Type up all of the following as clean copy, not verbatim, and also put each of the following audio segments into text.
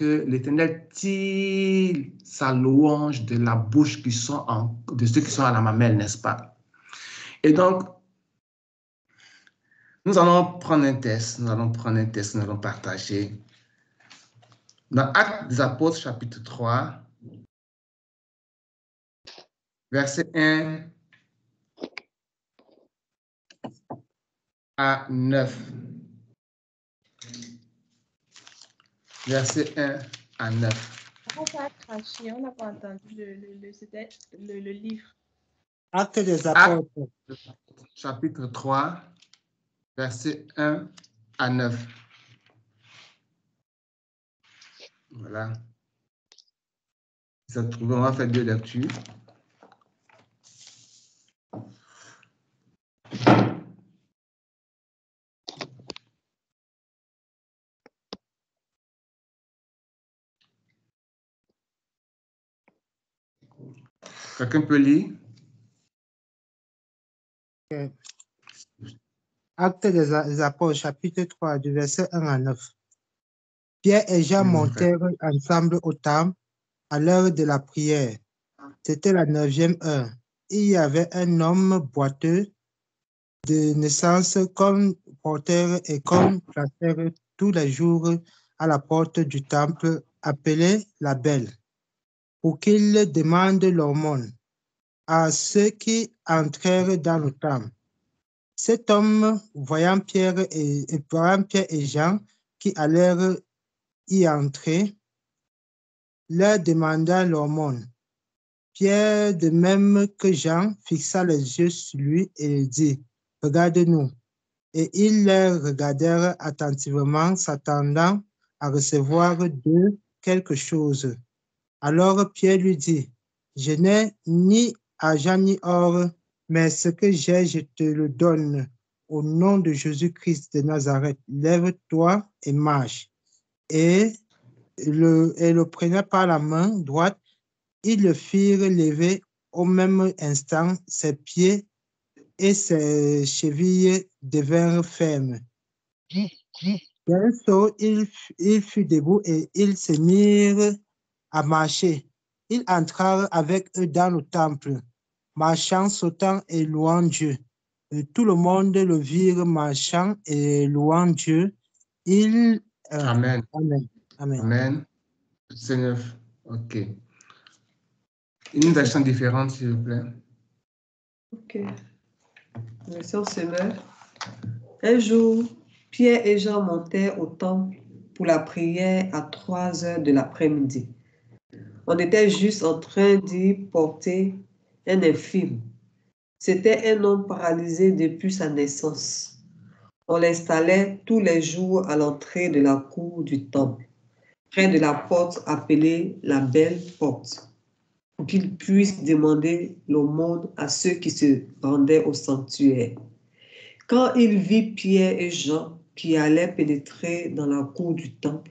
que l'Éternel tire sa louange de la bouche de ceux qui sont à la mamelle, n'est-ce pas? Et donc, nous allons prendre un test, nous allons partager. Dans Actes des Apôtres, chapitre 3, verset 1 à 9. Verset 1 à 9. On n'a pas entendu le livre. Actes des Apôtres. Chapitre 3, verset 1 à 9. Voilà. Ça trouve, on va faire 2 lectures. Quelqu'un peut lire? Okay. Actes des Apôtres, chapitre 3, du verset 1 à 9. Pierre et Jean montèrent ensemble au temple à l'heure de la prière. C'était la 9e heure. Il y avait un homme boiteux de naissance comme porteur et comme placeur tous les jours à la porte du temple appelé la Belle, pour qu'il demande l'aumône à ceux qui entrèrent dans le temple. Cet homme, voyant Pierre et Jean qui allèrent y entrer, leur demanda l'aumône. Pierre, de même que Jean, fixa les yeux sur lui et dit, « Regarde-nous. » Et ils les regardèrent attentivement, s'attendant à recevoir d'eux quelque chose. Alors Pierre lui dit, « Je n'ai ni argent ni or, mais ce que j'ai, je te le donne. Au nom de Jésus-Christ de Nazareth, lève-toi et marche. » Et le prenant par la main droite, ils le firent lever au même instant, ses pieds et ses chevilles devinrent fermes. D'un saut, il fut debout et ils se mirent à marcher. Ils entrèrent avec eux dans le temple, marchant, sautant et louant Dieu. Et tout le monde le virent marchant et louant Dieu. Amen. Amen. Amen. Amen. Seigneur, ok. Une version différente, s'il vous plaît. Ok. Version Semeur. Un jour, Pierre et Jean montèrent au temple pour la prière à 3 heures de l'après-midi. On était juste en train d'y porter un infirme. C'était un homme paralysé depuis sa naissance. On l'installait tous les jours à l'entrée de la cour du temple, près de la porte appelée la Belle Porte, pour qu'il puisse demander l'aumône à ceux qui se rendaient au sanctuaire. Quand il vit Pierre et Jean qui allaient pénétrer dans la cour du temple,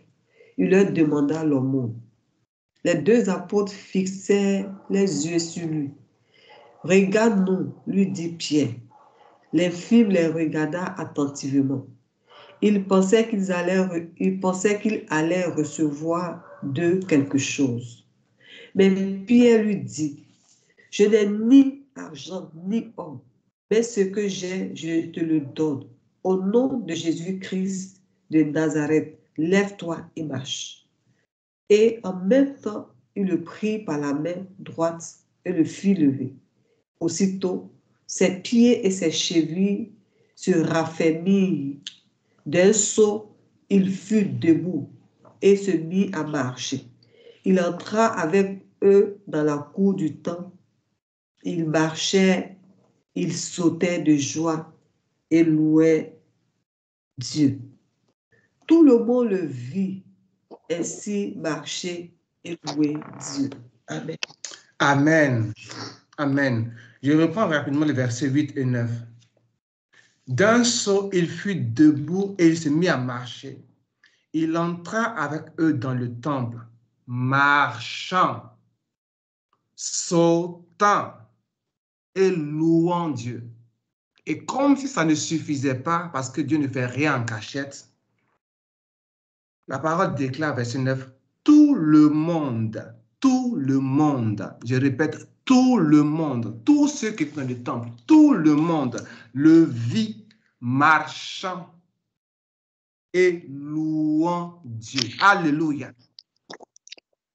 il leur demanda l'aumône. Les 2 apôtres fixèrent les yeux sur lui. « Regarde-nous, lui dit Pierre. » L'infirme les regarda attentivement. Il pensait qu'il allait recevoir d'eux quelque chose. Mais Pierre lui dit, « Je n'ai ni argent ni or, mais ce que j'ai, je te le donne. Au nom de Jésus-Christ de Nazareth, lève-toi et marche. » Et en même temps, il le prit par la main droite et le fit lever. Aussitôt, ses pieds et ses chevilles se raffermirent. D'un saut, il fut debout et se mit à marcher. Il entra avec eux dans la cour du temple. Il marchait, il sautait de joie et louait Dieu. Tout le monde le vit ainsi marcher et louer Dieu. Amen. Amen. Amen. Je reprends rapidement les versets 8 et 9. D'un saut, il fut debout et il se mit à marcher. Il entra avec eux dans le temple, marchant, sautant et louant Dieu. Et comme si ça ne suffisait pas, parce que Dieu ne fait rien en cachette, la parole déclare, verset 9, « tout le monde, je répète, tout le monde, tous ceux qui étaient dans le temple, tout le monde le vit marchant et louant Dieu. Alléluia.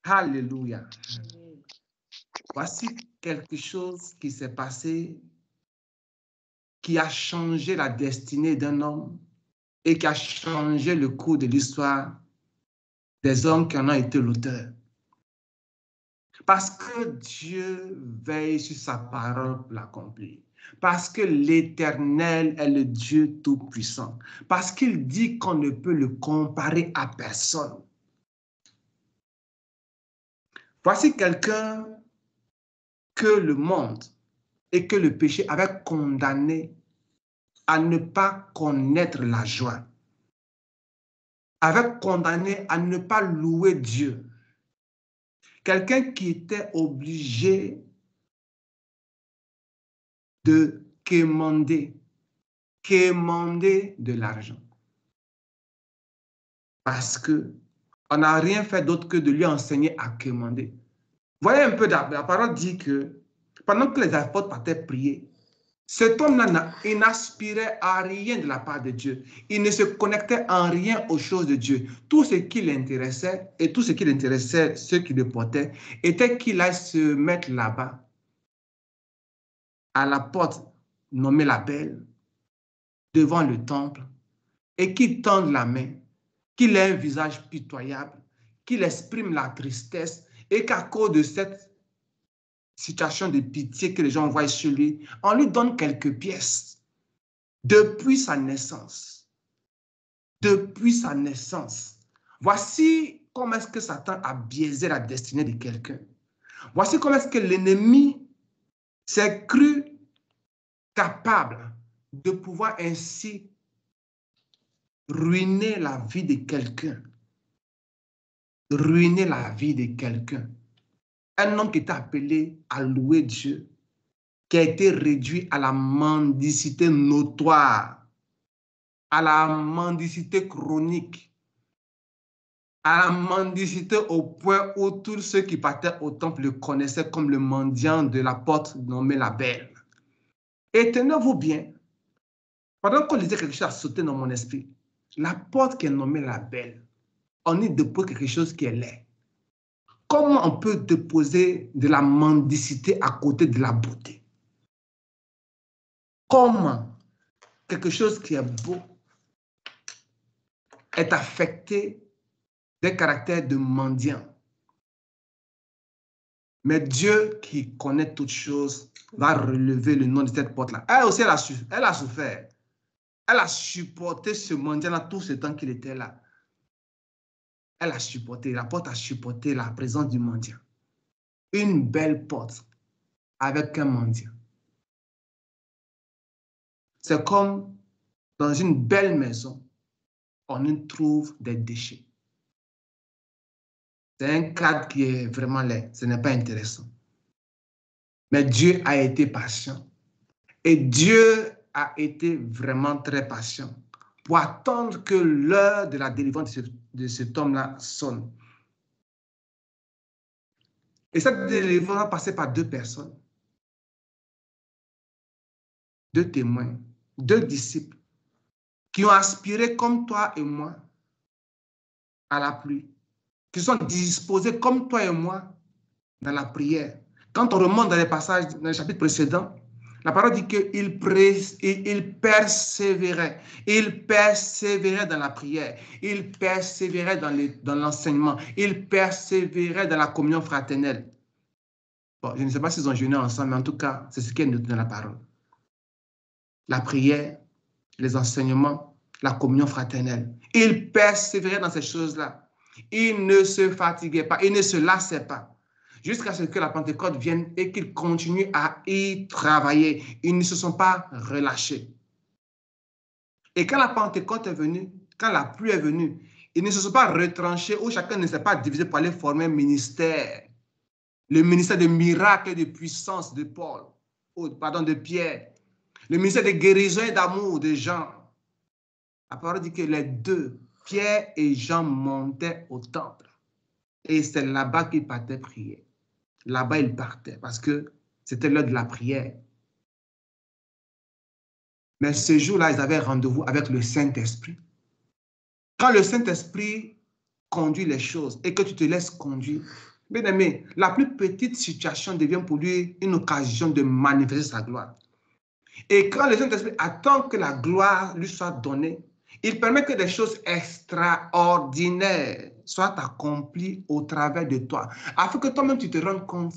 Alléluia. Voici quelque chose qui s'est passé, qui a changé la destinée d'un homme et qui a changé le cours de l'histoire des hommes qui en ont été l'auteur. Parce que Dieu veille sur sa parole pour l'accomplir. Parce que l'Éternel est le Dieu Tout-Puissant. Parce qu'il dit qu'on ne peut le comparer à personne. Voici quelqu'un que le monde et que le péché avaient condamné à ne pas connaître la joie, avait condamné à ne pas louer Dieu. Quelqu'un qui était obligé de quémander de l'argent. Parce qu'on n'a rien fait d'autre que de lui enseigner à quémander. Voyez un peu, la parole dit que pendant que les apôtres partaient prier, cet homme-là, il n'aspirait à rien de la part de Dieu. Il ne se connectait en rien aux choses de Dieu. Tout ce qui l'intéressait, et tout ce qui l'intéressait, ceux qui le portaient, était qu'il aille se mettre là-bas, à la porte nommée la Belle, devant le temple, et qu'il tende la main, qu'il ait un visage pitoyable, qu'il exprime la tristesse, et qu'à cause de cette situation de pitié que les gens voient sur lui, on lui donne quelques pièces. Depuis sa naissance. Depuis sa naissance. Voici comment est-ce que Satan a biaisé la destinée de quelqu'un. Voici comment est-ce que l'ennemi s'est cru capable de pouvoir ainsi ruiner la vie de quelqu'un. Ruiner la vie de quelqu'un. Un homme qui était appelé à louer Dieu, qui a été réduit à la mendicité notoire, à la mendicité chronique, à la mendicité au point où tous ceux qui partaient au temple le connaissaient comme le mendiant de la porte nommée la Belle. Et tenez-vous bien, pendant qu'on lisait quelque chose a sauté dans mon esprit, la porte qui est nommée la Belle, on y dépose quelque chose qui est laid. Comment on peut déposer de la mendicité à côté de la beauté? Comment quelque chose qui est beau est affecté des caractères de mendiant? Mais Dieu qui connaît toutes choses va relever le nom de cette porte-là. Elle aussi, elle a souffert. Elle a supporté ce mendiant-là tout ce temps qu'il était là. Elle a supporté, la porte a supporté la présence du mendiant. Une belle porte avec un mendiant. C'est comme dans une belle maison, on y trouve des déchets. C'est un cadre qui est vraiment laid. Ce n'est pas intéressant. Mais Dieu a été patient. Et Dieu a été vraiment très patient pour attendre que l'heure de la délivrance de cet homme-là sonne. Et cette délivrance a passé par deux personnes, deux témoins, deux disciples qui ont aspiré comme toi et moi à la pluie, qui sont disposés comme toi et moi dans la prière. Quand on remonte dans les passages, dans les chapitres précédents, la parole dit qu'il persévérait. Il persévérait dans la prière. Il persévérait dans l'enseignement. Il persévérait dans la communion fraternelle. Bon, je ne sais pas s'ils ont jeûné ensemble, mais en tout cas, c'est ce qui est noté dans la parole. La prière, les enseignements, la communion fraternelle. Il persévérait dans ces choses-là. Il ne se fatiguait pas, il ne se lassait pas. Jusqu'à ce que la Pentecôte vienne et qu'ils continuent à y travailler. Ils ne se sont pas relâchés. Et quand la Pentecôte est venue, quand la pluie est venue, ils ne se sont pas retranchés où chacun ne s'est pas divisé pour aller former un ministère. Le ministère de miracles et de puissance de Paul, de Pierre. Le ministère de guérison et d'amour de Jean. La parole dit que les deux, Pierre et Jean, montaient au temple. Et c'est là-bas qu'il partait prier. Là-bas, il partait parce que c'était l'heure de la prière. Mais ce jour-là, ils avaient rendez-vous avec le Saint-Esprit. Quand le Saint-Esprit conduit les choses et que tu te laisses conduire, bien aimé, la plus petite situation devient pour lui une occasion de manifester sa gloire. Et quand le Saint-Esprit attend que la gloire lui soit donnée, il permet que des choses extraordinaires soient accomplies au travers de toi, afin que toi-même tu te rendes compte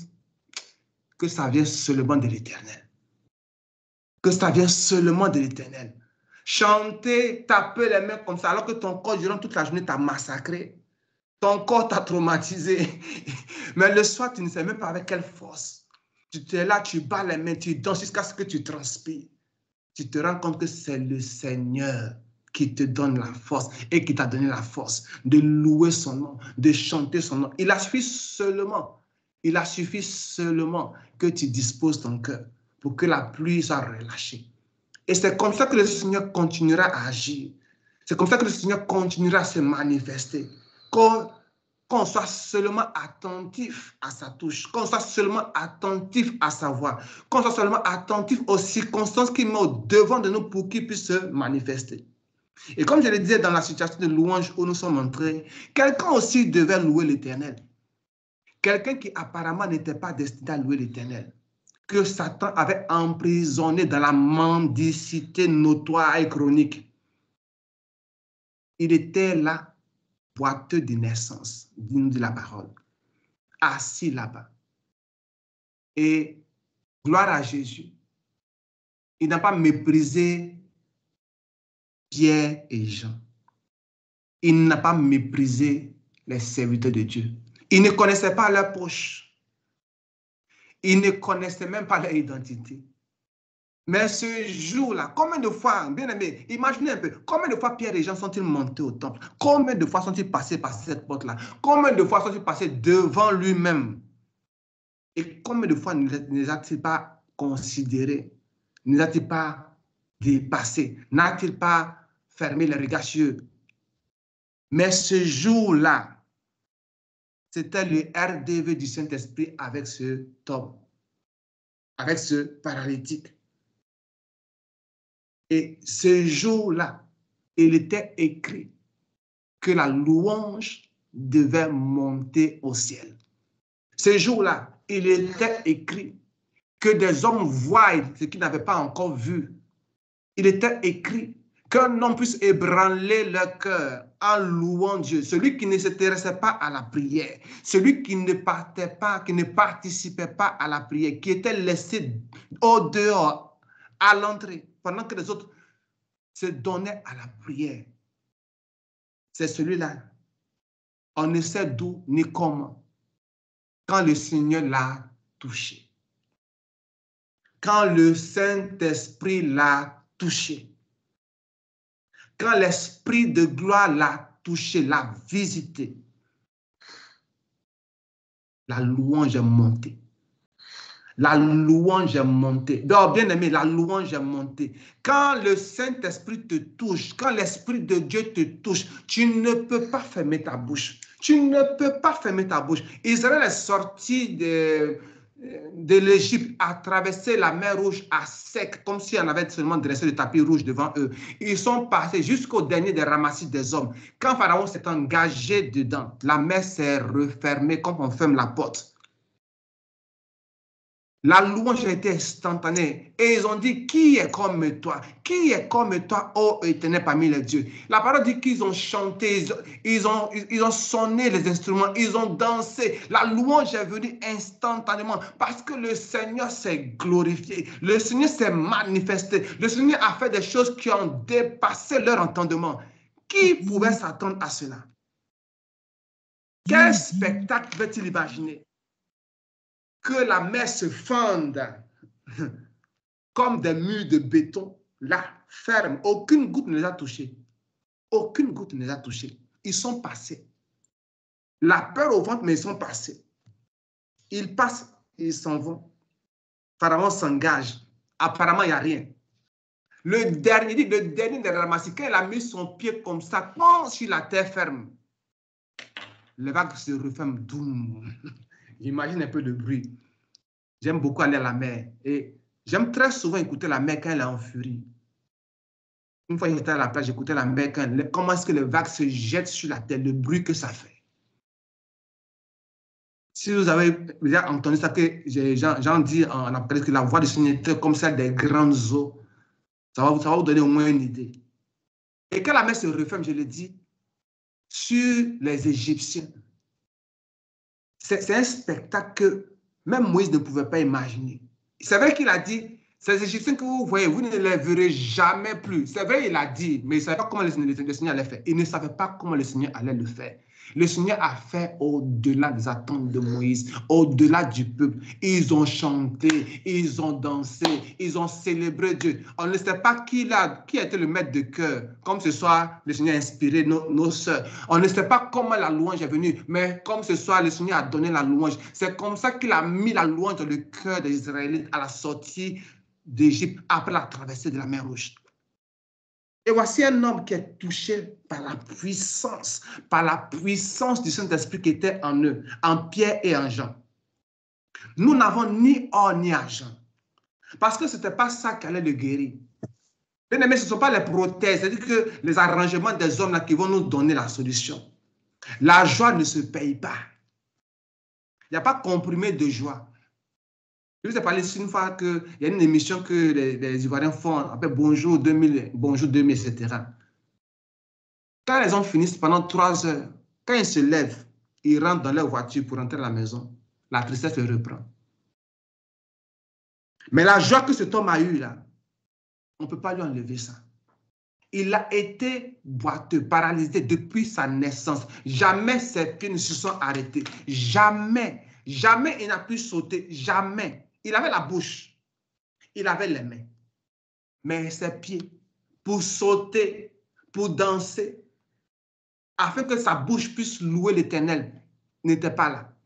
que ça vient seulement de l'Éternel. Que ça vient seulement de l'Éternel. Chanter, taper les mains comme ça, alors que ton corps, durant toute la journée, t'a massacré. Ton corps t'a traumatisé. Mais le soir, tu ne sais même pas avec quelle force. Tu es là, tu bats les mains, tu danses jusqu'à ce que tu transpires. Tu te rends compte que c'est le Seigneur qui te donne la force et qui t'a donné la force de louer son nom, de chanter son nom. Il a suffi seulement que tu disposes ton cœur pour que la pluie soit relâchée. Et c'est comme ça que le Seigneur continuera à agir. C'est comme ça que le Seigneur continuera à se manifester. Qu'on soit seulement attentif à sa touche, qu'on soit seulement attentif à sa voix, qu'on soit seulement attentif aux circonstances qu'il met au devant de nous pour qu'il puisse se manifester. Et comme je le disais dans la situation de louange où nous sommes entrés, quelqu'un aussi devait louer l'Éternel. Quelqu'un qui apparemment n'était pas destiné à louer l'Éternel, que Satan avait emprisonné dans la mendicité notoire et chronique. Il était là, boiteux de naissance, nous dit la parole, assis là-bas. Et gloire à Jésus, il n'a pas méprisé Pierre et Jean. Il n'a pas méprisé les serviteurs de Dieu. Il ne connaissait pas leur poche. Il ne connaissait même pas leur identité. Mais ce jour-là, combien de fois, bien aimé, imaginez un peu, combien de fois Pierre et Jean sont-ils montés au temple? Combien de fois sont-ils passés par cette porte-là? Combien de fois sont-ils passés devant lui-même? Et combien de fois ne les a-t-il pas considérés? Ne les a-t-il pas dépassés? N'a-t-il pas fermé les regards sur eux? Mais ce jour-là, c'était le RDV du Saint-Esprit avec ce homme, avec ce paralytique. Et ce jour-là, il était écrit que la louange devait monter au ciel. Ce jour-là, il était écrit que des hommes voient ce qu'ils n'avaient pas encore vu. Il était écrit qu'un homme puisse ébranler leur cœur en louant Dieu. Celui qui ne s'intéressait pas à la prière, celui qui ne partait pas, qui ne participait pas à la prière, qui était laissé au dehors, à l'entrée, pendant que les autres se donnaient à la prière. C'est celui-là. On ne sait d'où ni comment. Quand le Seigneur l'a touché. Quand le Saint-Esprit l'a touché. Quand l'Esprit de gloire l'a touché, l'a visité. La louange est montée. La louange est montée. Donc, bien aimé, la louange est montée. Quand le Saint-Esprit te touche, quand l'Esprit de Dieu te touche, tu ne peux pas fermer ta bouche. Tu ne peux pas fermer ta bouche. Israël est sorti de l'Égypte, a traversé la mer Rouge à sec, comme si on avait seulement dressé le tapis rouge devant eux. Ils sont passés jusqu'au dernier des ramassis des hommes. Quand Pharaon s'est engagé dedans, la mer s'est refermée comme on ferme la porte. La louange a été instantanée. Et ils ont dit, qui est comme toi? Qui est comme toi, ô Éternel, parmi les dieux? La parole dit qu'ils ont chanté, ils ont sonné les instruments, ils ont dansé. La louange est venue instantanément parce que le Seigneur s'est glorifié. Le Seigneur s'est manifesté. Le Seigneur a fait des choses qui ont dépassé leur entendement. Qui pouvait s'attendre à cela? Quel spectacle peut-il imaginer? Que la mer se fende comme des murs de béton, là, ferme. Aucune goutte ne les a touchés. Aucune goutte ne les a touchés. Ils sont passés. La peur au ventre, mais ils sont passés. Ils passent, ils s'en vont. Pharaon s'engage. Apparemment, il n'y a rien. Le dernier des ramassis, quand il a mis son pied comme ça, sur la terre ferme, les vagues se referment. J'imagine un peu le bruit. J'aime beaucoup aller à la mer. Et j'aime très souvent écouter la mer quand elle est en furie. Une fois j'étais à la plage, j'écoutais la mer comment est-ce que les vagues se jettent sur la terre, le bruit que ça fait. Si vous avez déjà entendu ça, que j'en dis en Apocalypse que la voix du Seigneur était comme celle des grandes eaux, ça va vous donner au moins une idée. Et quand la mer se referme, je le dis, sur les Égyptiens, c'est un spectacle que même Moïse ne pouvait pas imaginer. C'est vrai qu'il a dit, ces Égyptiens que vous voyez, vous ne les verrez jamais plus. C'est vrai, il a dit, mais il ne savait pas comment le Seigneur allait faire. Il ne savait pas comment le Seigneur allait le faire. Le Seigneur a fait au-delà des attentes de Moïse, au-delà du peuple. Ils ont chanté, ils ont dansé, ils ont célébré Dieu. On ne sait pas qui a été le maître de cœur, comme ce soir le Seigneur a inspiré nos sœurs. On ne sait pas comment la louange est venue, mais comme ce soir le Seigneur a donné la louange. C'est comme ça qu'il a mis la louange dans le cœur des Israélites à la sortie d'Égypte après la traversée de la mer Rouge. Et voici un homme qui est touché par la puissance du Saint-Esprit qui était en eux, en Pierre et en Jean. Nous n'avons ni or ni argent, parce que ce n'était pas ça qui allait le guérir. Bien aimé, ce ne sont pas les prothèses, c'est-à-dire que les arrangements des hommes là qui vont nous donner la solution. La joie ne se paye pas. Il n'y a pas comprimé de joie. Je vous ai parlé ici une fois qu'il y a une émission que les Ivoiriens font, appelée Bonjour 2000, Bonjour 2000, etc. Quand les hommes finissent pendant 3 heures, quand ils se lèvent, ils rentrent dans leur voiture pour rentrer à la maison, la tristesse le reprend. Mais la joie que cet homme a eue là, on ne peut pas lui enlever ça. Il a été boiteux, paralysé depuis sa naissance. Jamais ses pieds ne se sont arrêtés. Jamais, jamais il n'a pu sauter. Jamais. Il avait la bouche, il avait les mains, mais ses pieds, pour sauter, pour danser, afin que sa bouche puisse louer l'Éternel, n'était pas là.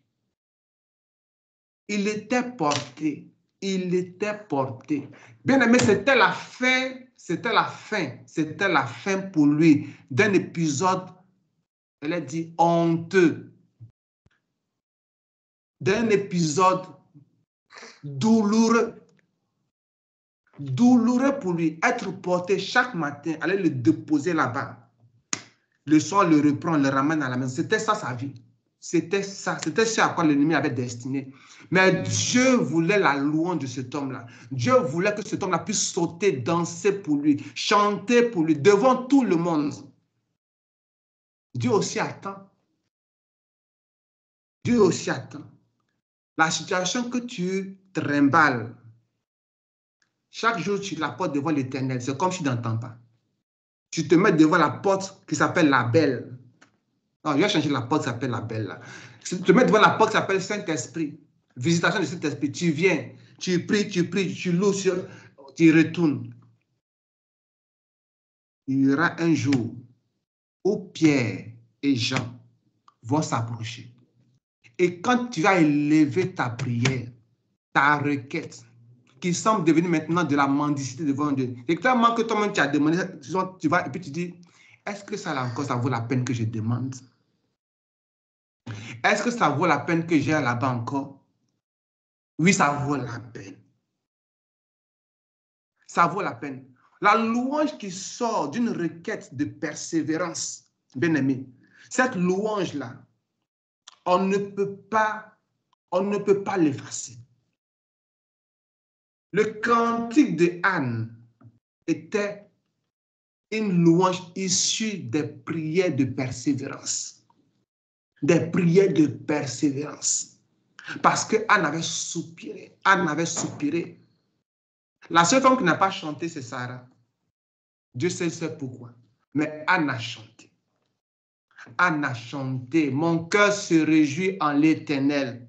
Il était porté, il était porté. Bien aimé, c'était la fin pour lui d'un épisode, elle a dit, honteux, d'un épisode douloureux pour lui, être porté chaque matin, aller le déposer là-bas. Le soir, le reprend, le ramène à la maison. C'était ça sa vie. C'était ça. C'était ce à quoi l'ennemi avait destiné. Mais Dieu voulait la louange de cet homme-là. Dieu voulait que cet homme-là puisse sauter, danser pour lui, chanter pour lui, devant tout le monde. Dieu aussi attend. Dieu aussi attend. La situation que tu trimbales, chaque jour, tu la portes devant l'Éternel. C'est comme si tu n'entends pas. Tu te mets devant la porte qui s'appelle la belle. Non, je vais changer la porte qui s'appelle la belle. Là. Tu te mets devant la porte qui s'appelle Saint-Esprit. Visitation du Saint-Esprit. Tu viens, tu pries, tu loues, tu retournes. Il y aura un jour où Pierre et Jean vont s'approcher. Et quand tu vas élever ta prière, ta requête, qui semble devenir maintenant de la mendicité devant Dieu. Et tellement que toi-même tu as demandé, tu vas, et puis tu dis, est-ce que ça vaut la peine que je demande? Est-ce que ça vaut la peine que j'ai là-bas encore? Oui, ça vaut la peine. Ça vaut la peine. La louange qui sort d'une requête de persévérance, bien aimé, cette louange-là, on ne peut pas l'effacer. Le cantique de Anne était une louange issue des prières de persévérance. Des prières de persévérance. Parce que Anne avait soupiré. Anne avait soupiré. La seule femme qui n'a pas chanté, c'est Sarah. Dieu sait pourquoi. Mais Anne a chanté. Anne a chanté. Mon cœur se réjouit en l'Éternel.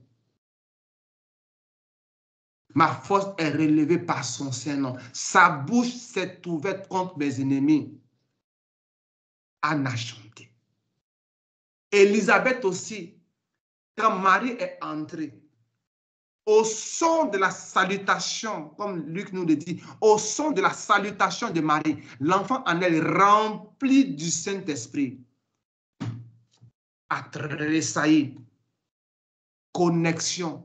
Ma force est relevée par son Saint-Nom. Sa bouche s'est ouverte contre mes ennemis. Anne a chanté. Élisabeth aussi, quand Marie est entrée, au son de la salutation, comme Luc nous le dit, au son de la salutation de Marie, l'enfant en elle rempli du Saint-Esprit a tressailli. Connexion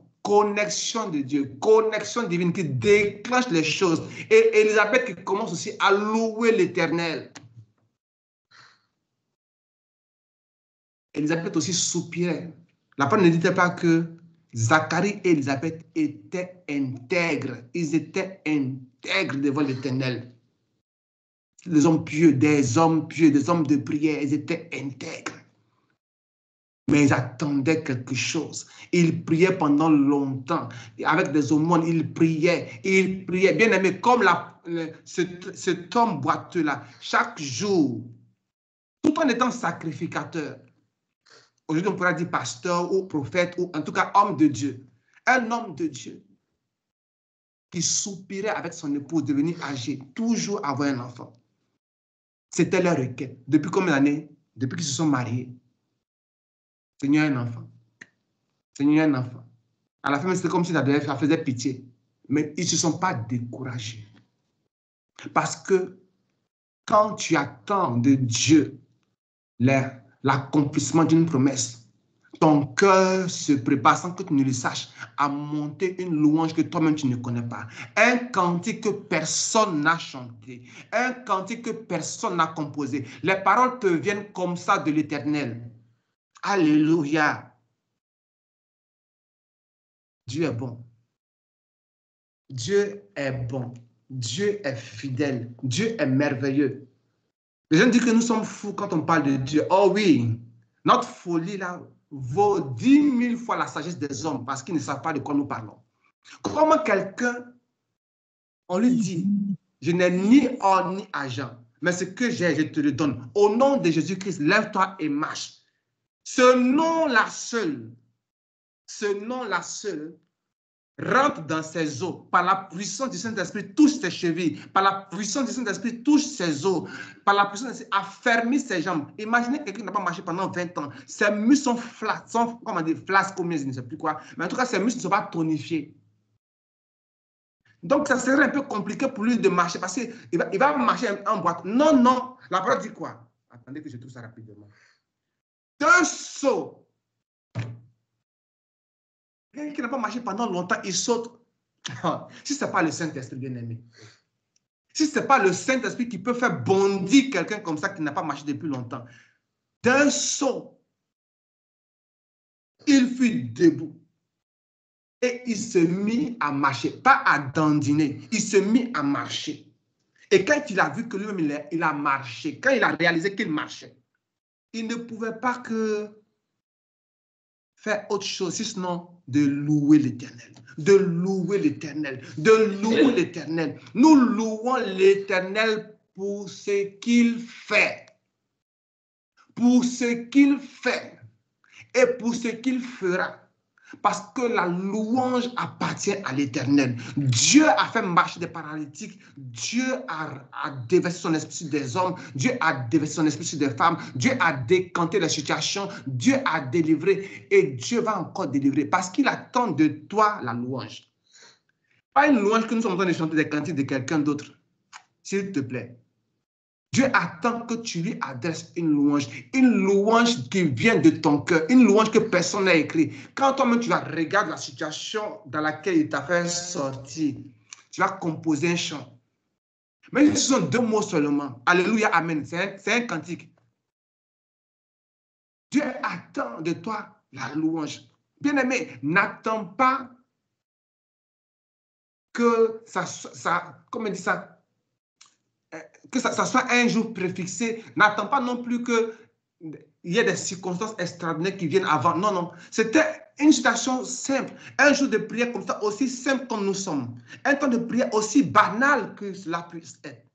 de Dieu, connexion divine qui déclenche les choses. Et Élisabeth qui commence aussi à louer l'Éternel. Élisabeth aussi soupirait. La parole ne disait pas que Zacharie et Élisabeth étaient intègres. Ils étaient intègres devant l'Éternel. Des hommes pieux, des hommes de prière, ils étaient intègres. Mais ils attendaient quelque chose. Ils priaient pendant longtemps. Avec des aumônes, ils priaient. Bien aimé, comme cet homme boiteux-là, chaque jour, tout en étant sacrificateur. Aujourd'hui, on pourrait dire pasteur ou prophète, ou en tout cas homme de Dieu. Un homme de Dieu qui soupirait avec son épouse, devenir âgé, toujours avoir un enfant. C'était leur requête. Depuis combien d'années? Depuis qu'ils se sont mariés. Seigneur, un enfant. Seigneur, un enfant. À la fin, c'était comme si ça faisait pitié. Mais ils ne se sont pas découragés. Parce que quand tu attends de Dieu l'accomplissement d'une promesse, ton cœur se prépare sans que tu ne le saches à monter une louange que toi-même tu ne connais pas. Un cantique que personne n'a chanté. Un cantique que personne n'a composé. Les paroles te viennent comme ça de l'Éternel. Alléluia. Dieu est bon. Dieu est bon. Dieu est fidèle. Dieu est merveilleux. Les gens disent que nous sommes fous quand on parle de Dieu. Oh oui, notre folie là vaut 10 000 fois la sagesse des hommes parce qu'ils ne savent pas de quoi nous parlons. Comment quelqu'un, on lui dit, je n'ai ni or ni argent, mais ce que j'ai, je te le donne. Au nom de Jésus-Christ, lève-toi et marche. Ce nom-là seul, rentre dans ses os. Par la puissance du Saint-Esprit, touche ses chevilles. Par la puissance du Saint-Esprit, touche ses os. Par la puissance du Saint-Esprit, affermit ses jambes. Imaginez quelqu'un qui n'a pas marché pendant 20 ans. Ses muscles sont flats, comment dire, flasques, comme je ne sais plus quoi. Mais en tout cas, ses muscles ne sont pas tonifiés. Donc, ça serait un peu compliqué pour lui de marcher parce qu'il va marcher en boîte. Non, non. La parole dit quoi? Attendez que je trouve ça rapidement. D'un saut. Quelqu'un qui n'a pas marché pendant longtemps, il saute. Si ce n'est pas le Saint-Esprit, bien aimé. Si ce n'est pas le Saint-Esprit qui peut faire bondir quelqu'un comme ça qui n'a pas marché depuis longtemps. D'un saut, il fut debout. Et il se mit à marcher, pas à dandiner. Il se mit à marcher. Et quand il a vu que lui-même, il a marché, quand il a réalisé qu'il marchait, il ne pouvait pas que faire autre chose, sinon de louer l'Éternel, de louer l'Éternel, de louer l'Éternel. Nous louons l'Éternel pour ce qu'il fait, pour ce qu'il fait et pour ce qu'il fera. Parce que la louange appartient à l'Éternel. Dieu a fait marcher des paralytiques. Dieu a déversé son esprit sur des hommes. Dieu a déversé son esprit sur des femmes. Dieu a décanté les situations. Dieu a délivré. Et Dieu va encore délivrer. Parce qu'il attend de toi la louange. Pas une louange que nous sommes en train de chanter des cantiques de quelqu'un d'autre. S'il te plaît. Dieu attend que tu lui adresses une louange qui vient de ton cœur, une louange que personne n'a écrite. Quand toi-même tu regardes la situation dans laquelle il t'a fait sortir, tu vas composer un chant. Mais ce sont 2 mots seulement. Alléluia, amen. C'est un cantique. Dieu attend de toi la louange. Bien-aimé, n'attends pas que comment on dit ça? Que ça soit un jour préfixé. N'attends pas non plus qu'il y ait des circonstances extraordinaires qui viennent avant. Non, non. C'était une situation simple. Un jour de prière comme ça, aussi simple comme nous sommes. Un temps de prière aussi banal que cela puisse être.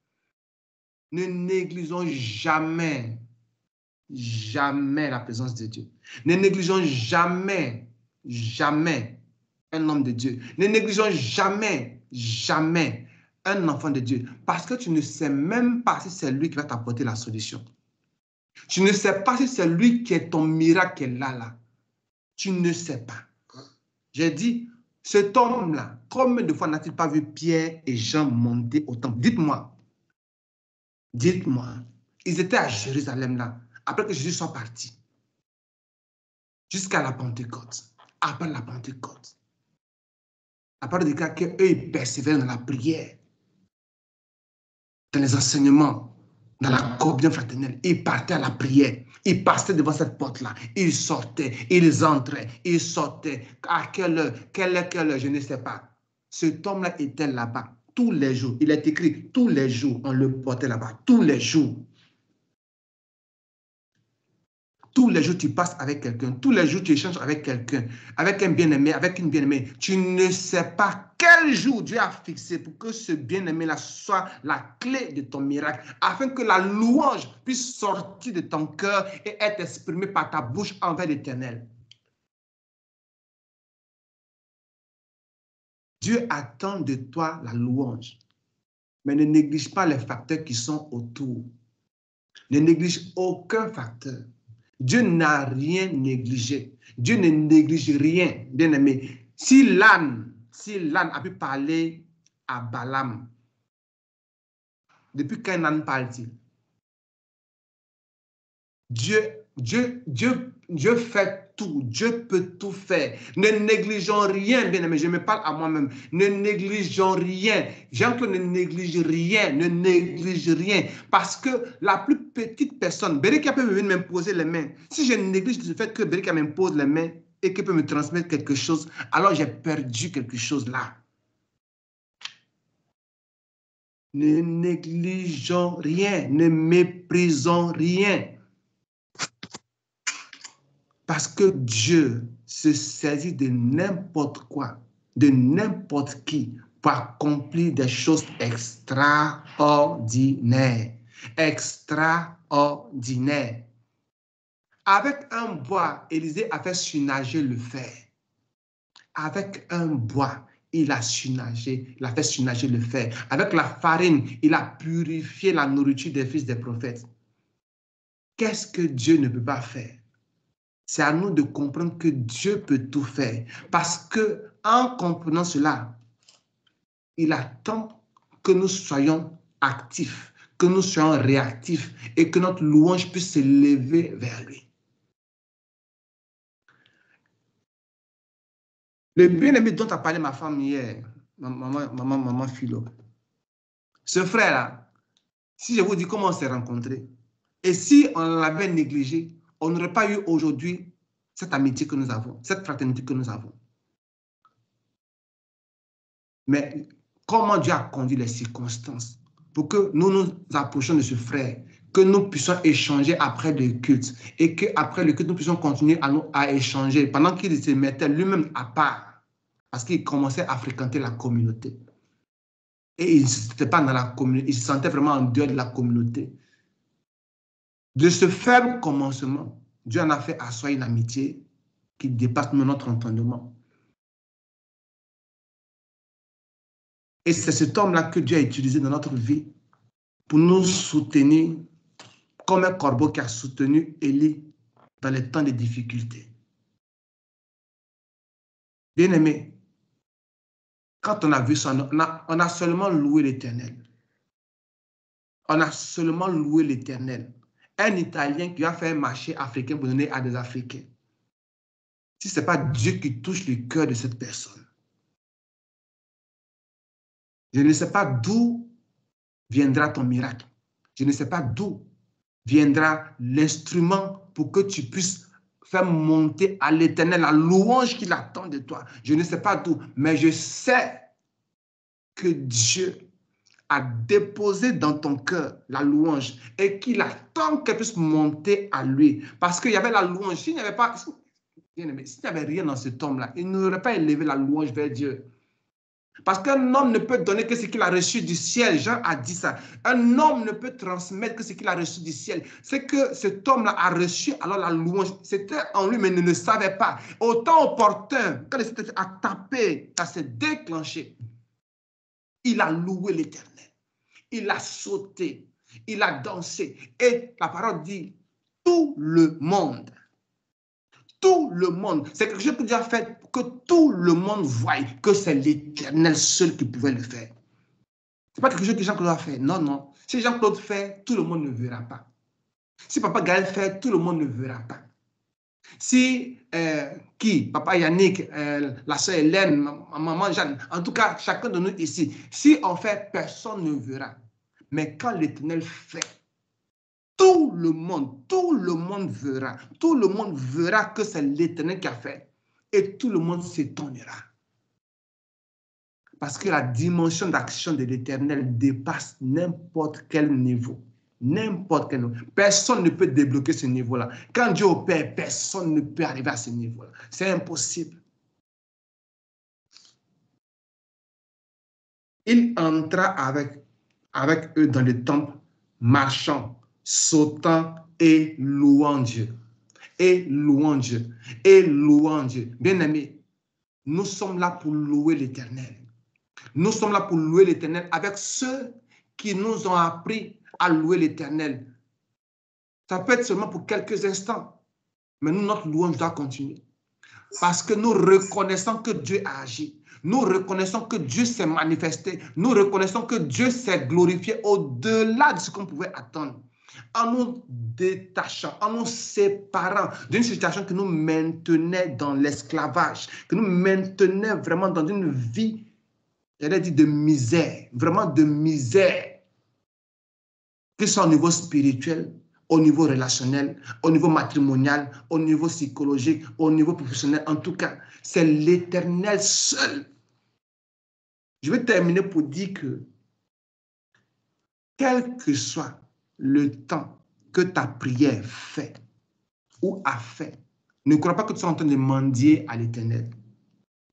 Ne négligeons jamais, jamais la présence de Dieu. Ne négligeons jamais, jamais un homme de Dieu. Ne négligeons jamais, jamais un enfant de Dieu, parce que tu ne sais même pas si c'est lui qui va t'apporter la solution. Tu ne sais pas si c'est lui qui est ton miracle qui est là. Tu ne sais pas. J'ai dit, cet homme-là, combien de fois n'a-t-il pas vu Pierre et Jean monter au temple? Dites-moi. Dites-moi. Ils étaient à Jérusalem là, après que Jésus soit parti. jusqu'à la Pentecôte. Après la Pentecôte. La parole dit qu'eux, ils persévèrent dans la prière, dans les enseignements, dans la communion fraternelle. Ils partaient à la prière. Ils passaient devant cette porte-là. Ils sortaient, ils entraient, ils sortaient. À quelle heure, je ne sais pas. Cet homme-là était là-bas tous les jours. Il est écrit, tous les jours, on le portait là-bas. Tous les jours. Tous les jours, tu passes avec quelqu'un. Tous les jours, tu échanges avec quelqu'un, avec un bien-aimé, avec une bien-aimée. Tu ne sais pas quel jour Dieu a fixé pour que ce bien-aimé-là soit la clé de ton miracle, afin que la louange puisse sortir de ton cœur et être exprimée par ta bouche envers l'Éternel. Dieu attend de toi la louange, mais ne néglige pas les facteurs qui sont autour. Ne néglige aucun facteur. Dieu n'a rien négligé. Dieu ne néglige rien, bien aimé. Si l'âne a pu parler à Balaam, depuis quand un âne parle-t-il? Dieu fait tout. Dieu peut tout faire. Ne négligeons rien, bien aimé. Je me parle à moi-même. Ne négligeons rien. Jean-Claude ne néglige rien. Ne néglige rien. Parce que la plus petite personne, Berika peut venir m'imposer les mains. Si je néglige le fait que Berika m'impose les mains et qu'il peut me transmettre quelque chose, alors j'ai perdu quelque chose là. Ne négligeons rien. Ne méprisons rien. Parce que Dieu se saisit de n'importe quoi, de n'importe qui, pour accomplir des choses extraordinaires. Extraordinaires. Avec un bois, Élisée a fait surnager le fer. Avec un bois, il a fait surnager le fer. Avec la farine, il a purifié la nourriture des fils des prophètes. Qu'est-ce que Dieu ne peut pas faire? C'est à nous de comprendre que Dieu peut tout faire. Parce que en comprenant cela, il attend que nous soyons actifs, que nous soyons réactifs et que notre louange puisse s'élever vers lui. Le bien-aimé dont a parlé ma femme hier, maman Philo, ce frère-là, si je vous dis comment on s'est rencontrés, et si on l'avait négligé, on n'aurait pas eu aujourd'hui cette amitié que nous avons, cette fraternité que nous avons. Mais comment Dieu a conduit les circonstances pour que nous nous approchions de ce frère, que nous puissions échanger après le culte et qu'après le culte, nous puissions continuer à échanger pendant qu'il se mettait lui-même à part parce qu'il commençait à fréquenter la communauté. Et il ne se sentait pas dans la communauté, il se sentait vraiment en dehors de la communauté. De ce faible commencement, Dieu en a fait asseoir une amitié qui dépasse notre entendement. Et c'est cet homme-là que Dieu a utilisé dans notre vie pour nous soutenir comme un corbeau qui a soutenu Élie dans les temps de difficulté. Bien-aimé, quand on a vu ça, on a seulement loué l'Éternel. On a seulement loué l'Éternel. Un Italien qui a fait un marché africain pour donner à des Africains. Si ce n'est pas Dieu qui touche le cœur de cette personne. Je ne sais pas d'où viendra ton miracle. Je ne sais pas d'où viendra l'instrument pour que tu puisses faire monter à l'Éternel la louange qu'il attend de toi. Je ne sais pas d'où, mais je sais que Dieu a déposé dans ton cœur la louange et qu'il attend qu'elle puisse monter à lui. Parce qu'il y avait la louange. S'il n'y avait pas, s'il n'y avait rien dans cet homme-là, il n'aurait pas élevé la louange vers Dieu. Parce qu'un homme ne peut donner que ce qu'il a reçu du ciel. Jean a dit ça. Un homme ne peut transmettre que ce qu'il a reçu du ciel. C'est que cet homme-là a reçu alors la louange. C'était en lui, mais il ne le savait pas. Autant opportun, quand il s'était à taper, à se déclencher, il a loué l'Éternel. Il a sauté. Il a dansé. Et la parole dit, tout le monde. Tout le monde. C'est quelque chose que Dieu a fait pour que tout le monde voie que c'est l'Éternel seul qui pouvait le faire. Ce n'est pas quelque chose que Jean-Claude a fait. Non, non. Si Jean-Claude fait, tout le monde ne verra pas. Si Papa Gaël fait, tout le monde ne verra pas. Si, Papa Yannick, la soeur Hélène, maman Jeanne, en tout cas, chacun de nous ici, si on fait, personne ne verra. Mais quand l'Éternel fait, tout le monde verra. Tout le monde verra que c'est l'Éternel qui a fait. Et tout le monde s'étonnera. Parce que la dimension d'action de l'Éternel dépasse n'importe quel niveau. N'importe quel niveau. Personne ne peut débloquer ce niveau-là. Quand Dieu opère, personne ne peut arriver à ce niveau-là. C'est impossible. Il entra avec eux dans le temple, marchant, sautant et louant Dieu. Et louant Dieu. Et louant Dieu. Bien-aimés, nous sommes là pour louer l'Éternel. Nous sommes là pour louer l'Éternel avec ceux qui nous ont appris à louer l'Éternel. Ça peut être seulement pour quelques instants, mais nous, notre louange doit continuer. Parce que nous reconnaissons que Dieu a agi. Nous reconnaissons que Dieu s'est manifesté. Nous reconnaissons que Dieu s'est glorifié au-delà de ce qu'on pouvait attendre. En nous détachant, en nous séparant d'une situation qui nous maintenait dans l'esclavage, qui nous maintenait vraiment dans une vie, j'allais dire de misère, vraiment de misère, que ce soit au niveau spirituel, au niveau relationnel, au niveau matrimonial, au niveau psychologique, au niveau professionnel. En tout cas, c'est l'Éternel seul. Je vais terminer pour dire que, quel que soit le temps que ta prière fait ou a fait, ne crois pas que tu sois en train de mendier à l'Éternel.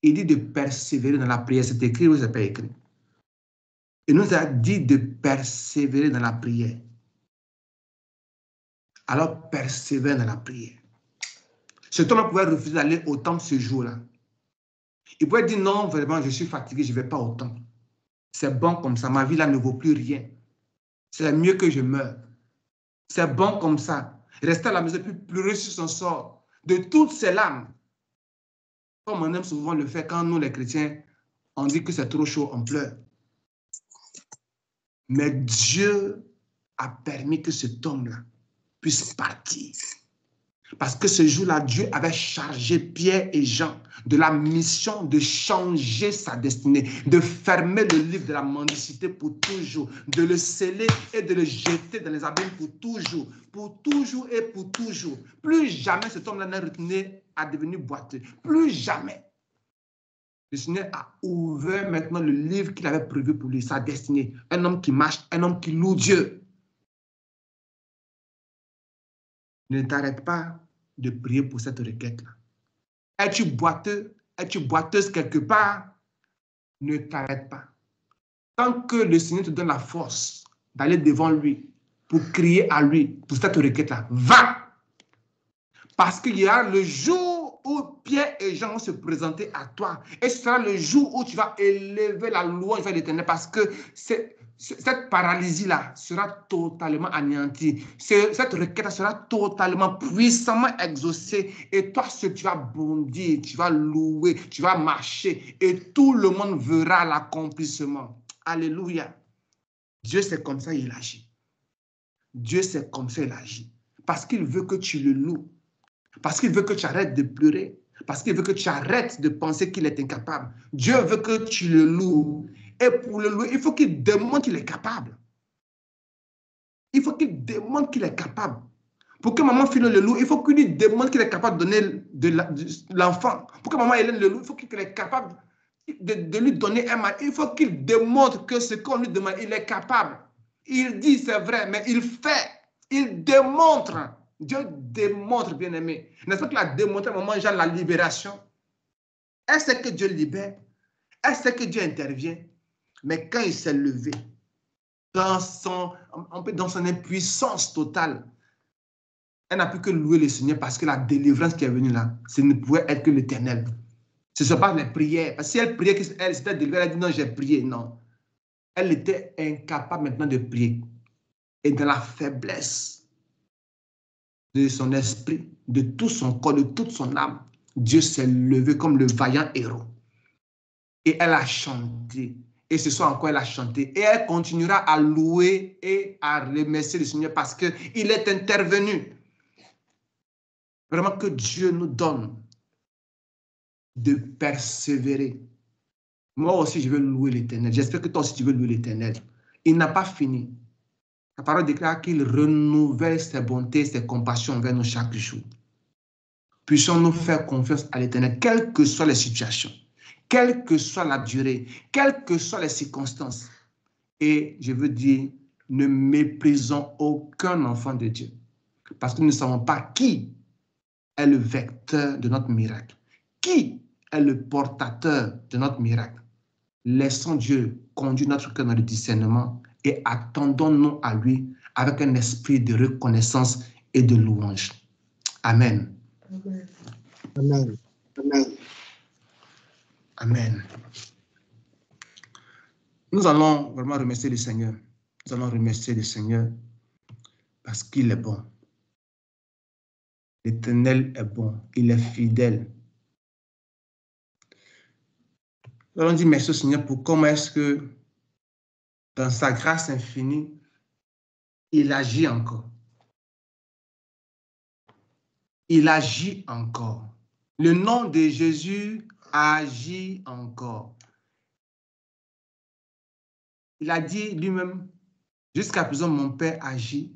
Il dit de persévérer dans la prière. C'est écrit ou c'est pas écrit? Il nous a dit de persévérer dans la prière. Alors, persévère dans la prière. Cet homme pouvait refuser d'aller au temple ce jour-là. Il pouvait dire non, vraiment, je suis fatigué, je ne vais pas au temple. C'est bon comme ça, ma vie là ne vaut plus rien. C'est mieux que je meure. C'est bon comme ça. Rester à la maison puis pleurer sur son sort. De toutes ses larmes. Comme on aime souvent le faire quand nous, les chrétiens, on dit que c'est trop chaud, on pleure. Mais Dieu a permis que cet homme-là puisse partir. Parce que ce jour-là, Dieu avait chargé Pierre et Jean de la mission de changer sa destinée, de fermer le livre de la mendicité pour toujours, de le sceller et de le jeter dans les abîmes pour toujours et pour toujours. Plus jamais cet homme-là n'est retourné à devenir boiteux. Plus jamais. Le Seigneur a ouvert maintenant le livre qu'il avait prévu pour lui, sa destinée. Un homme qui marche, un homme qui loue Dieu. Ne t'arrête pas de prier pour cette requête-là. Es-tu boiteux? Es-tu boiteuse quelque part? Ne t'arrête pas. Tant que le Seigneur te donne la force d'aller devant lui pour crier à lui pour cette requête-là, va! Parce qu'il y a le jour où Pierre et Jean vont se présenter à toi. Et ce sera le jour où tu vas élever la louange vers l'Éternel parce que cette paralysie-là sera totalement anéantie. Cette requête sera totalement puissamment exaucée. Et toi, tu vas bondir, tu vas louer, tu vas marcher. Et tout le monde verra l'accomplissement. Alléluia. Dieu, c'est comme ça il agit. Dieu, c'est comme ça il agit. Parce qu'il veut que tu le loues. Parce qu'il veut que tu arrêtes de pleurer. Parce qu'il veut que tu arrêtes de penser qu'il est incapable. Dieu veut que tu le loues. Et pour le louer, il faut qu'il démontre qu'il est capable. Il faut qu'il démontre qu'il est capable. Pour que maman Philo le loue, il faut qu'il lui démontre qu'il est capable de donner de l'enfant. Pour que maman Hélène le loue, il faut qu'il est capable de lui donner un mari. Il faut qu'il démontre que ce qu'on lui demande, il est capable. Il dit c'est vrai, mais il fait. Il démontre. Dieu démontre, bien-aimé. N'est-ce pas qu'il a démontré à maman Jeanne la libération? Elle sait que Dieu libère. Elle sait que Dieu intervient. Mais quand il s'est levé, dans son impuissance totale, elle n'a pu que louer le Seigneur parce que la délivrance qui est venue là, ce ne pouvait être que l'Éternel. Ce ne sont pas les prières. Parce que si elle priait, elle s'était délivrée, elle a dit non, j'ai prié. Non. Elle était incapable maintenant de prier. Et dans la faiblesse de son esprit, de tout son corps, de toute son âme, Dieu s'est levé comme le vaillant héros. Et elle a chanté. Et ce soir encore, elle a chanté. Et elle continuera à louer et à remercier le Seigneur parce qu'il est intervenu. Vraiment que Dieu nous donne de persévérer. Moi aussi, je veux louer l'Éternel. J'espère que toi aussi, tu veux louer l'Éternel. Il n'a pas fini. La parole déclare qu'il renouvelle ses bontés, ses compassions envers nous chaque jour. Puissions-nous faire confiance à l'Éternel, quelles que soient les situations, quelle que soit la durée, quelles que soient les circonstances. Et je veux dire, ne méprisons aucun enfant de Dieu. Parce que nous ne savons pas qui est le vecteur de notre miracle. Qui est le portateur de notre miracle? Laissons Dieu conduire notre cœur dans le discernement et attendons-nous à lui avec un esprit de reconnaissance et de louange. Amen. Amen. Amen. Amen. Amen. Nous allons vraiment remercier le Seigneur. Nous allons remercier le Seigneur parce qu'il est bon. L'Éternel est bon. Il est fidèle. Nous allons dire merci au Seigneur pour comment est-ce que dans sa grâce infinie, il agit encore. Il agit encore. Le nom de Jésus agit encore. Il a dit lui-même, jusqu'à présent, mon Père agit,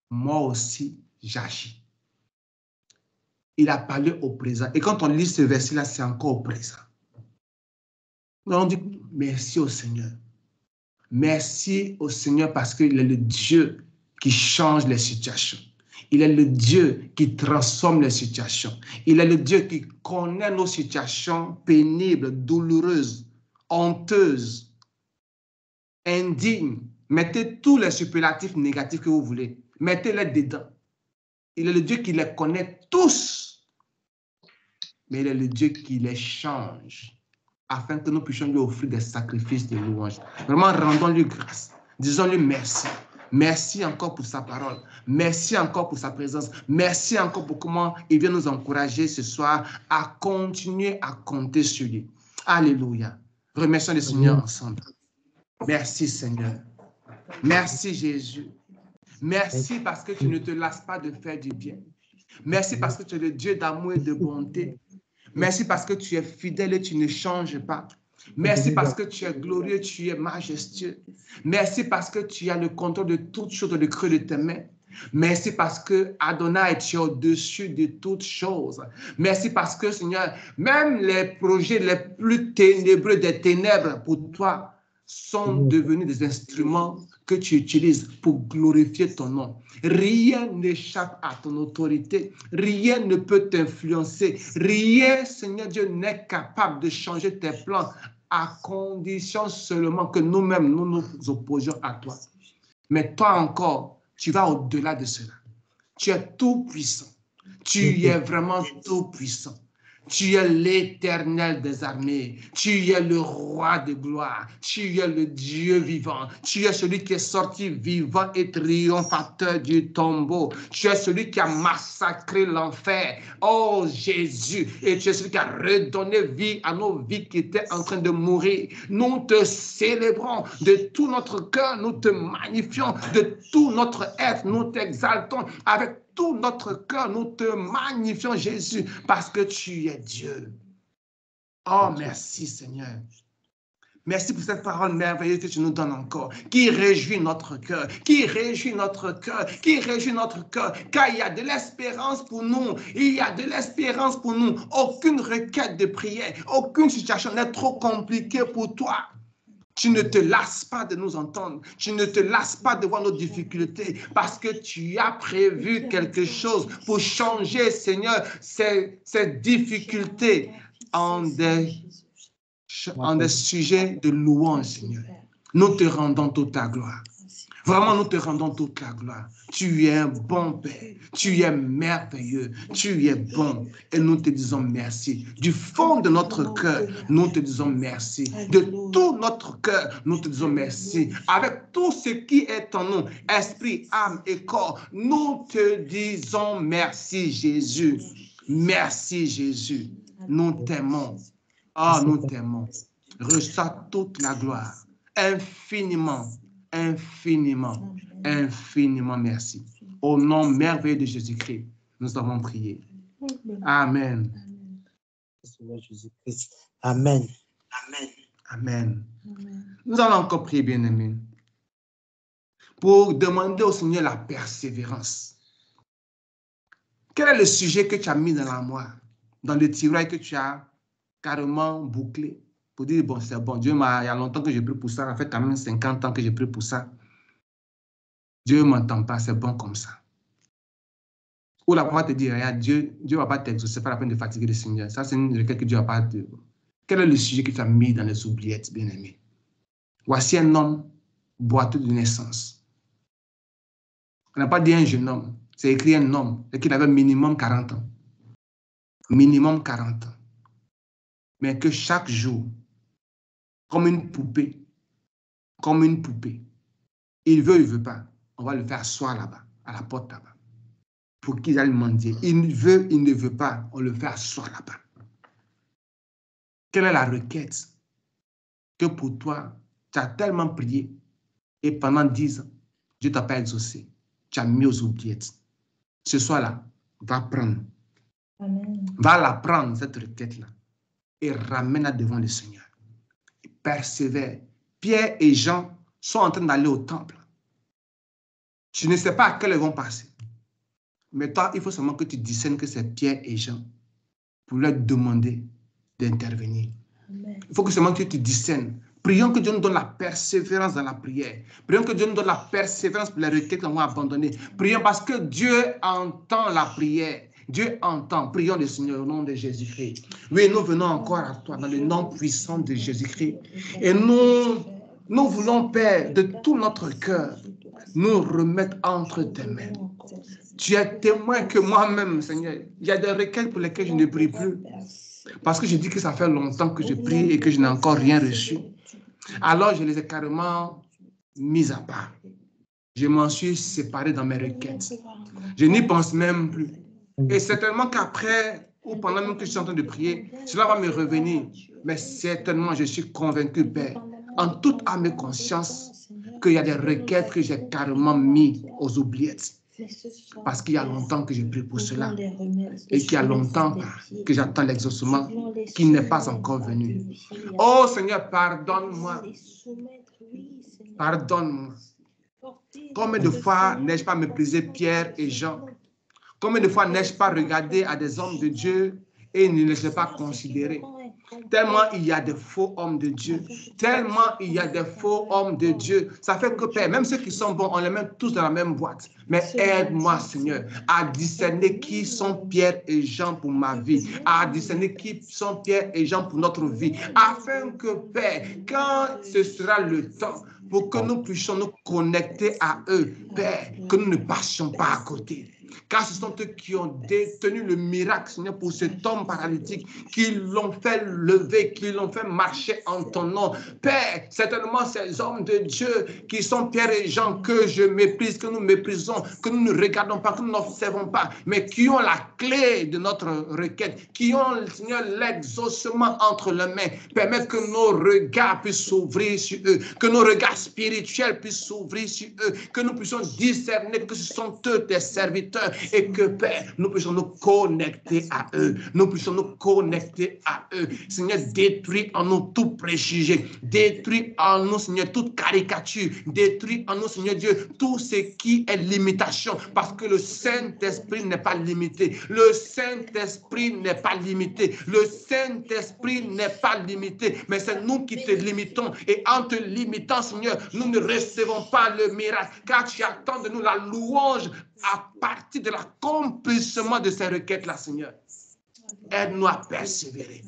moi aussi, j'agis. Il a parlé au présent. Et quand on lit ce verset-là, c'est encore au présent. Nous allons dire merci au Seigneur. Merci au Seigneur parce qu'il est le Dieu qui change les situations. Il est le Dieu qui transforme les situations. Il est le Dieu qui connaît nos situations pénibles, douloureuses, honteuses, indignes. Mettez tous les superlatifs négatifs que vous voulez. Mettez-les dedans. Il est le Dieu qui les connaît tous. Mais il est le Dieu qui les change afin que nous puissions lui offrir des sacrifices de louange. Vraiment, rendons-lui grâce. Disons-lui merci. Merci encore pour sa parole. Merci encore pour sa présence. Merci encore pour comment il vient nous encourager ce soir à continuer à compter sur lui. Alléluia. Remercions le Seigneur ensemble. Merci Seigneur. Merci Jésus. Merci parce que tu ne te lasses pas de faire du bien. Merci parce que tu es le Dieu d'amour et de bonté. Merci parce que tu es fidèle et tu ne changes pas. Merci parce que tu es glorieux, tu es majestueux. Merci parce que tu as le contrôle de toutes choses dans le creux de tes mains. Merci parce que Adonai, tu es au-dessus de toutes choses. Merci parce que, Seigneur, même les projets les plus ténébreux des ténèbres pour toi sont devenus des instruments que tu utilises pour glorifier ton nom. Rien n'échappe à ton autorité. Rien ne peut t'influencer. Rien, Seigneur Dieu, n'est capable de changer tes plans à condition seulement que nous-mêmes, nous nous opposions à toi. Mais toi encore, tu vas au-delà de cela. Tu es tout puissant. Tu es vraiment tout puissant. Tu es l'Éternel des armées. Tu es le roi de gloire. Tu es le Dieu vivant. Tu es celui qui est sorti vivant et triomphateur du tombeau. Tu es celui qui a massacré l'enfer. Oh Jésus. Et tu es celui qui a redonné vie à nos vies qui étaient en train de mourir. Nous te célébrons de tout notre cœur. Nous te magnifions de tout notre être. Nous t'exaltons avec tout notre cœur, nous te magnifions, Jésus, parce que tu es Dieu. Oh, merci, Seigneur. Merci pour cette parole merveilleuse que tu nous donnes encore, qui réjouit notre cœur, qui réjouit notre cœur, qui réjouit notre cœur, car il y a de l'espérance pour nous, il y a de l'espérance pour nous. Aucune requête de prière, aucune situation n'est trop compliquée pour toi. Tu ne te lasses pas de nous entendre. Tu ne te lasses pas de voir nos difficultés parce que tu as prévu quelque chose pour changer, Seigneur, ces difficultés en des sujets de louange, Seigneur. Nous te rendons toute la gloire. Vraiment, nous te rendons toute la gloire. Tu es un bon Père. Tu es merveilleux. Tu es bon. Et nous te disons merci. Du fond de notre cœur, nous te disons merci. De tout notre cœur, nous te disons merci. Avec tout ce qui est en nous, esprit, âme et corps, nous te disons merci, Jésus. Merci, Jésus. Nous t'aimons. Ah, nous t'aimons. Reçois toute la gloire. Infiniment. Infiniment, infiniment merci. Au nom merveilleux de Jésus-Christ, nous avons prié. Amen. Jésus-Christ. Amen. Amen. Nous allons encore prier, bien-aimés, pour demander au Seigneur la persévérance. Quel est le sujet que tu as mis dans l'armoire, dans le tiroir que tu as carrément bouclé pour dire, bon, c'est bon, Dieu il y a longtemps que j'ai pris pour ça, ça fait quand même 50 ans que j'ai pris pour ça. Dieu ne m'entend pas, c'est bon comme ça. Ou la parole te dit, regarde, Dieu ne va pas t'exaucer, pas la peine de fatiguer le Seigneur. Ça, c'est une requête que Dieu n'a pas de... Quel est le sujet que tu as mis dans les oubliettes, bien-aimé? Voici un homme boiteux de naissance. On n'a pas dit un jeune homme, c'est écrit un homme, et qu'il avait minimum 40 ans. Minimum 40 ans. Mais que chaque jour, comme une poupée, il veut pas, on va le faire asseoir là-bas, à la porte là-bas, pour qu'il aille mendier. Il ne veut pas, on le fait asseoir là-bas. Quelle est la requête que pour toi, tu as tellement prié et pendant 10 ans, Dieu ne t'a pas exaucé. Tu as mis aux oubliettes. Ce soir-là, va prendre. Amen. Va la prendre, cette requête-là, et ramène-la devant le Seigneur. Et persévère. Pierre et Jean sont en train d'aller au temple. Tu ne sais pas à quelle heure ils vont passer. Mais toi, il faut seulement que tu discernes que c'est Pierre et Jean pour leur demander d'intervenir. Il faut que seulement que tu discernes. Prions que Dieu nous donne la persévérance dans la prière. Prions que Dieu nous donne la persévérance pour les requêtes qu'on va abandonner. Prions parce que Dieu entend la prière. Dieu entend. Prions le Seigneur au nom de Jésus-Christ. Oui, nous venons encore à toi dans le nom puissant de Jésus-Christ. Et nous voulons, Père, de tout notre cœur, nous remettre entre tes mains. Tu es témoin que moi-même, Seigneur, il y a des requêtes pour lesquelles je ne prie plus. Parce que je dis que ça fait longtemps que je prie et que je n'ai encore rien reçu. Alors, je les ai carrément mis à part. Je m'en suis séparé dans mes requêtes. Je n'y pense même plus. Et certainement qu'après, ou pendant même que je suis en train de prier, cela va me revenir. Mais certainement, je suis convaincu, Père, en toute âme et conscience, qu'il y a des requêtes que j'ai carrément mis aux oubliettes. Parce qu'il y a longtemps que je prie pour cela. Et qu'il y a longtemps que j'attends l'exaucement qui n'est pas encore venu. Oh Seigneur, pardonne-moi. Pardonne-moi. Combien de fois n'ai-je pas méprisé Pierre et Jean? Combien de fois n'ai-je pas regardé à des hommes de Dieu et ne les ai pas considérés? Tellement il y a des faux hommes de Dieu. Tellement il y a des faux hommes de Dieu. Ça fait que, Père, même ceux qui sont bons, on les met tous dans la même boîte. Mais aide-moi, Seigneur, à discerner qui sont Pierre et Jean pour ma vie. À discerner qui sont Pierre et Jean pour notre vie. Afin que, Père, quand ce sera le temps pour que nous puissions nous connecter à eux, Père, que nous ne passions pas à côté. Car ce sont eux qui ont détenu le miracle, Seigneur, pour cet homme paralytique, qui l'ont fait lever, qui l'ont fait marcher en ton nom. Père, certainement ces hommes de Dieu qui sont Pierre et Jean, que je méprise, que nous méprisons, que nous ne regardons pas, que nous n'observons pas, mais qui ont la clé de notre requête, qui ont, Seigneur, l'exaucement entre les mains. Permets que nos regards puissent s'ouvrir sur eux, que nos regards spirituels puissent s'ouvrir sur eux, que nous puissions discerner que ce sont eux tes serviteurs, et que, Père, nous puissions nous connecter à eux. Nous puissions nous connecter à eux. Seigneur, détruis en nous tout préjugé. Détruis en nous, Seigneur, toute caricature. Détruis en nous, Seigneur Dieu, tout ce qui est limitation. Parce que le Saint-Esprit n'est pas limité. Le Saint-Esprit n'est pas limité. Le Saint-Esprit n'est pas limité. Mais c'est nous qui te limitons. Et en te limitant, Seigneur, nous ne recevons pas le miracle. Car tu attends de nous la louange à partir de l'accomplissement de ces requêtes-là, Seigneur. Aide-nous à persévérer.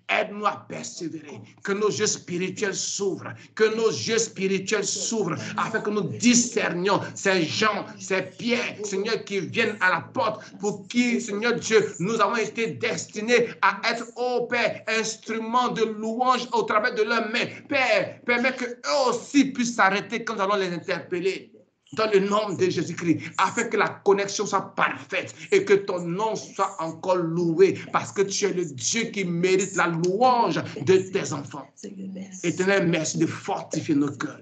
Aide-nous à persévérer. Que nos yeux spirituels s'ouvrent. Que nos yeux spirituels s'ouvrent afin que nous discernions ces gens, ces Pierre, Seigneur, qui viennent à la porte pour qui, Seigneur Dieu, nous avons été destinés à être, oh Père, instruments de louange au travers de leurs mains. Père, permets qu'eux aussi puissent s'arrêter quand nous allons les interpeller. Dans le nom de Jésus-Christ, afin que la connexion soit parfaite et que ton nom soit encore loué, parce que tu es le Dieu qui mérite la louange de tes enfants. Éternel, merci de fortifier nos cœurs.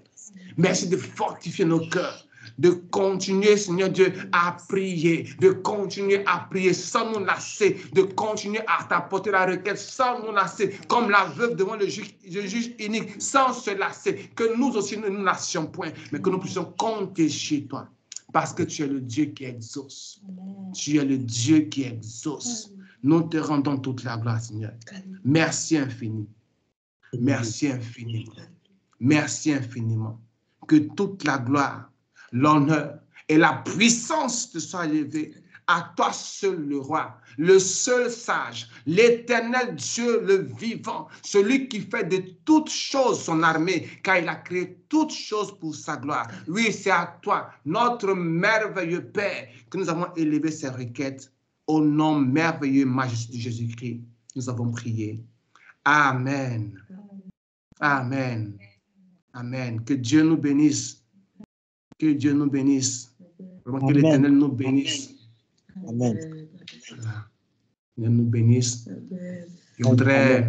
Merci de fortifier nos cœurs. de continuer, Seigneur Dieu, à prier, de continuer à prier sans nous lasser, de continuer à t'apporter la requête sans nous lasser, comme la veuve devant le juge unique, sans se lasser, que nous aussi ne nous lassions point, mais que nous puissions compter chez toi, parce que tu es le Dieu qui exauce. Tu es le Dieu qui exauce. Nous te rendons toute la gloire, Seigneur. Merci infiniment. Merci infiniment. Merci infiniment. Que toute la gloire, l'honneur et la puissance te soient élevées à toi seul le roi, le seul sage, l'éternel Dieu, le vivant, celui qui fait de toutes choses son armée, car il a créé toutes choses pour sa gloire. Oui, c'est à toi, notre merveilleux Père, que nous avons élevé ces requêtes. Au nom merveilleux, majesté de Jésus-Christ, nous avons prié. Amen. Amen. Amen. Que Dieu nous bénisse. Que Dieu nous bénisse. Vraiment, que l'Éternel nous bénisse. Amen. Voilà. Dieu nous bénisse. Je voudrais